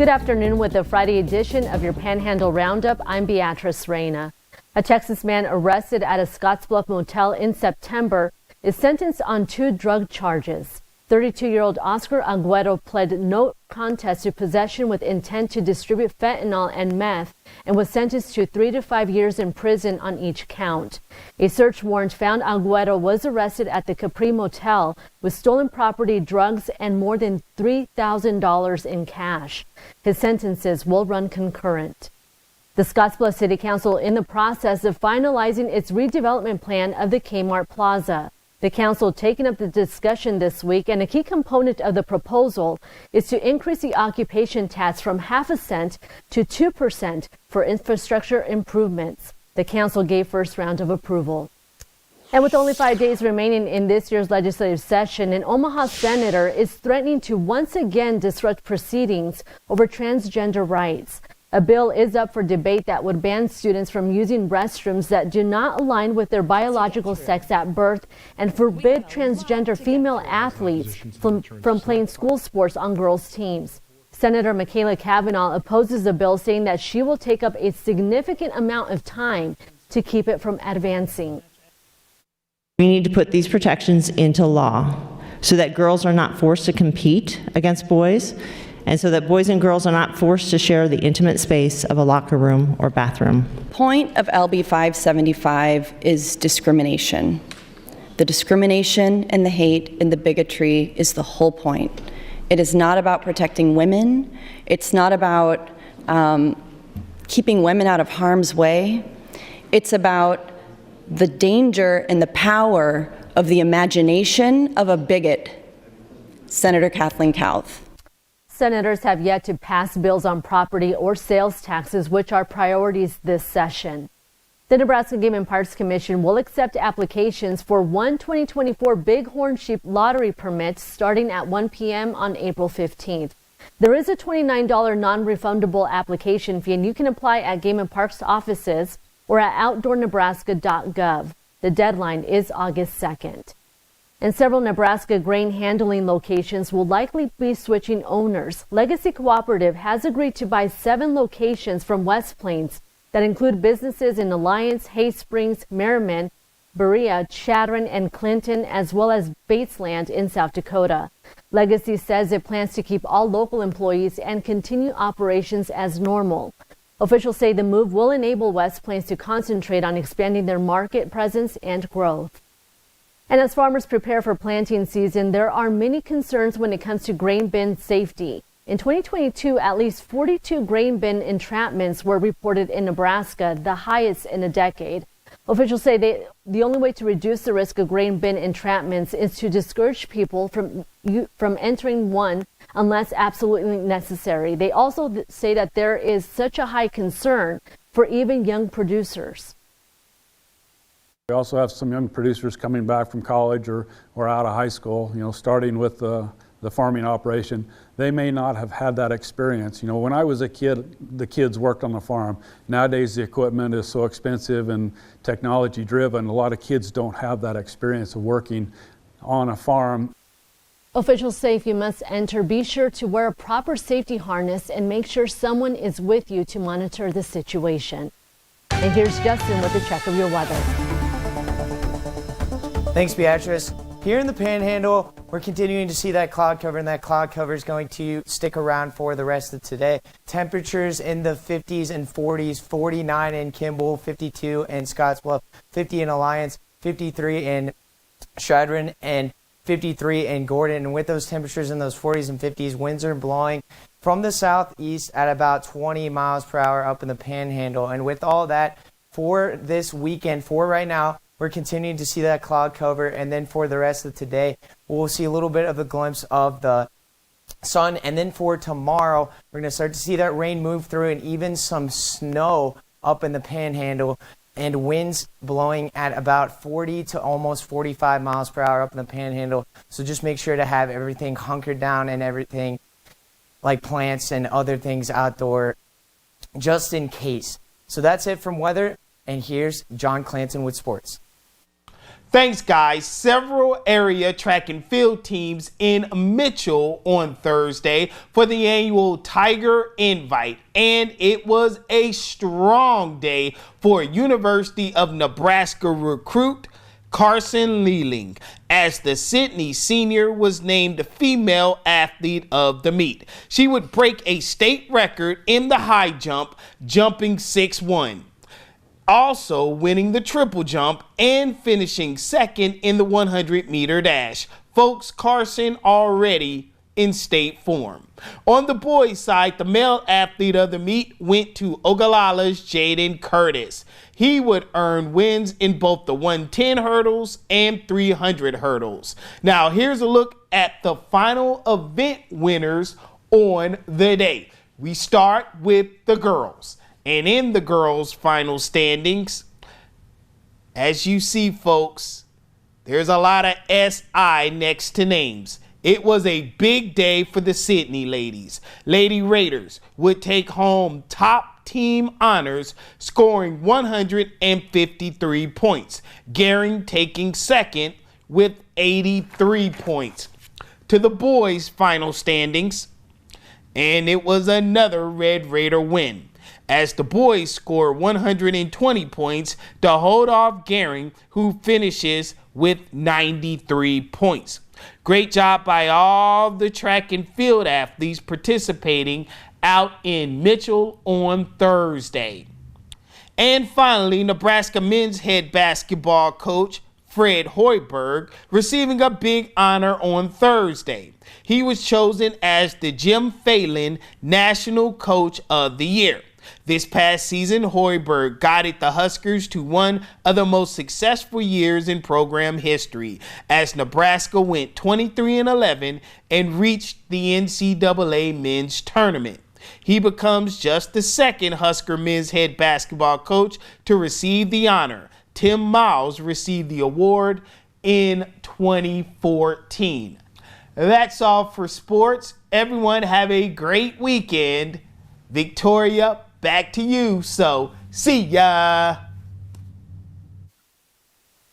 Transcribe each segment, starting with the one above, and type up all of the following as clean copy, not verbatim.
Good afternoon with the Friday edition of your Panhandle Roundup. I'm Beatrice Reyna. A Texas man arrested at a Scottsbluff motel in September is sentenced on 2 drug charges. 32-year-old Oscar Agüero pled no contest to possession with intent to distribute fentanyl and meth and was sentenced to 3 to 5 years in prison on each count. A search warrant found Agüero was arrested at the Capri Motel with stolen property, drugs, and more than $3,000 in cash. His sentences will run concurrent. The Scottsbluff City Council in the process of finalizing its redevelopment plan of the KMart Plaza. The council taking up the discussion this week, and a key component of the proposal is to increase the occupation tax from 0.5 cent to 2% for infrastructure improvements. The council gave first round of approval. And with only 5 days remaining in this year's legislative session, an Omaha senator is threatening to once again disrupt proceedings over transgender rights. A bill is up for debate that would ban students from using restrooms that do not align with their biological sex at birth and forbid transgender female athletes from playing school sports on girls' teams. Senator Michaela Cavanaugh opposes the bill, saying that she will take up a significant amount of time to keep it from advancing. We need to put these protections into law so that girls are not forced to compete against boys, and so that boys and girls are not forced to share the intimate space of a locker room or bathroom. Point of LB 575 is discrimination. The discrimination and the hate and the bigotry is the whole point. It is not about protecting women. It's not about keeping women out of harm's way. It's about the danger and the power of the imagination of a bigot. Senator Kathleen Kauth. Senators have yet to pass bills on property or sales taxes, which are priorities this session. The Nebraska Game and Parks Commission will accept applications for one 2024 Bighorn Sheep lottery permit starting at 1 p.m. on April 15th. There is a $29 non-refundable application fee, and you can apply at Game and Parks offices or at outdoornebraska.gov. The deadline is August 2nd. And several Nebraska grain handling locations will likely be switching owners. Legacy Cooperative has agreed to buy 7 locations from West Plains that include businesses in Alliance, Hay Springs, Merriman, Berea, Chadron, and Clinton, as well as Batesland in South Dakota. Legacy says it plans to keep all local employees and continue operations as normal. Officials say the move will enable West Plains to concentrate on expanding their market presence and growth. And as farmers prepare for planting season, there are many concerns when it comes to grain bin safety. In 2022, at least 42 grain bin entrapments were reported in Nebraska, the highest in a decade. Officials say the only way to reduce the risk of grain bin entrapments is to discourage people from entering one unless absolutely necessary. They also say that there is such a high concern for even young producers. We also have some young producers coming back from college or out of high school, starting with the farming operation. They may not have had that experience. When I was a kid, the kids worked on the farm. Nowadays, the equipment is so expensive and technology driven. A lot of kids don't have that experience of working on a farm. Officials say if you must enter, be sure to wear a proper safety harness and make sure someone is with you to monitor the situation. And here's Justin with a check of your weather. Thanks, Beatrice. Here in the Panhandle, we're continuing to see that cloud cover, and that cloud cover is going to stick around for the rest of today. Temperatures in the 50s and 40s, 49 in Kimball, 52 in Scottsbluff, 50 in Alliance, 53 in Chadron, and 53 in Gordon. And with those temperatures in those 40s and 50s, winds are blowing from the southeast at about 20 miles per hour up in the Panhandle. And with all that, for this weekend, for right now, we're continuing to see that cloud cover, and then for the rest of today, we'll see a little bit of a glimpse of the sun, and then for tomorrow, we're going to start to see that rain move through and even some snow up in the Panhandle, and winds blowing at about 40 to almost 45 miles per hour up in the Panhandle. So just make sure to have everything hunkered down and everything like plants and other things outdoor just in case. So that's it from weather, and here's John Clanton with sports. Thanks, guys. Several area track and field teams in Mitchell on Thursday for the annual Tiger Invite, and it was a strong day for University of Nebraska recruit Carson Lealing, as the Sydney senior was named female athlete of the meet. She would break a state record in the high jump, jumping 6'1", also winning the triple jump and finishing second in the 100-meter dash. Folks, Carson already in state form. On the boys' side, the male athlete of the meet went to Oglala's Jaden Curtis. He would earn wins in both the 110 hurdles and 300 hurdles. Now, here's a look at the final event winners on the day. We start with the girls. And in the girls' final standings, as you see, folks, there's a lot of SI next to names. It was a big day for the Sydney ladies. Lady Raiders would take home top team honors, scoring 153 points. Garing taking second with 83 points. To the boys' final standings, and it was another Red Raider win, as the boys score 120 points to hold off Garing, who finishes with 93 points. Great job by all the track and field athletes participating out in Mitchell on Thursday. And finally, Nebraska men's head basketball coach Fred Hoiberg receiving a big honor on Thursday. He was chosen as the Jim Phelan National Coach of the Year. This past season, Hoiberg guided the Huskers to one of the most successful years in program history, as Nebraska went 23-11 and reached the NCAA men's tournament. He becomes just the second Husker men's head basketball coach to receive the honor. Tim Miles received the award in 2014. That's all for sports. Everyone have a great weekend. Victoria, back to you, so see ya.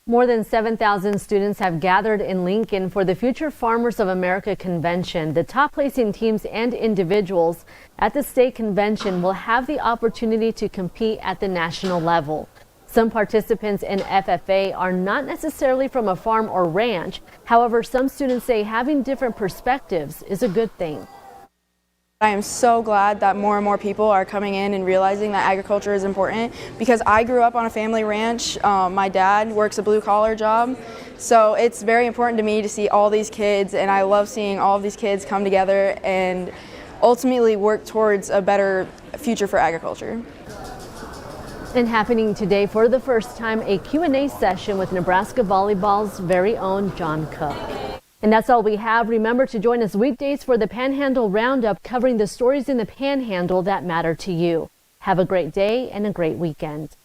More than 7,000 students have gathered in Lincoln for the Future Farmers of America Convention. The top placing teams and individuals at the state convention will have the opportunity to compete at the national level. Some participants in FFA are not necessarily from a farm or ranch. However, some students say having different perspectives is a good thing. I am so glad that more and more people are coming in and realizing that agriculture is important, because I grew up on a family ranch. My dad works a blue-collar job, so it's very important to me to see all these kids, and I love seeing all of these kids come together and ultimately work towards a better future for agriculture. And happening today for the first time, a Q&A session with Nebraska Volleyball's very own John Cook. And that's all we have. Remember to join us weekdays for the Panhandle Roundup, covering the stories in the Panhandle that matter to you. Have a great day and a great weekend.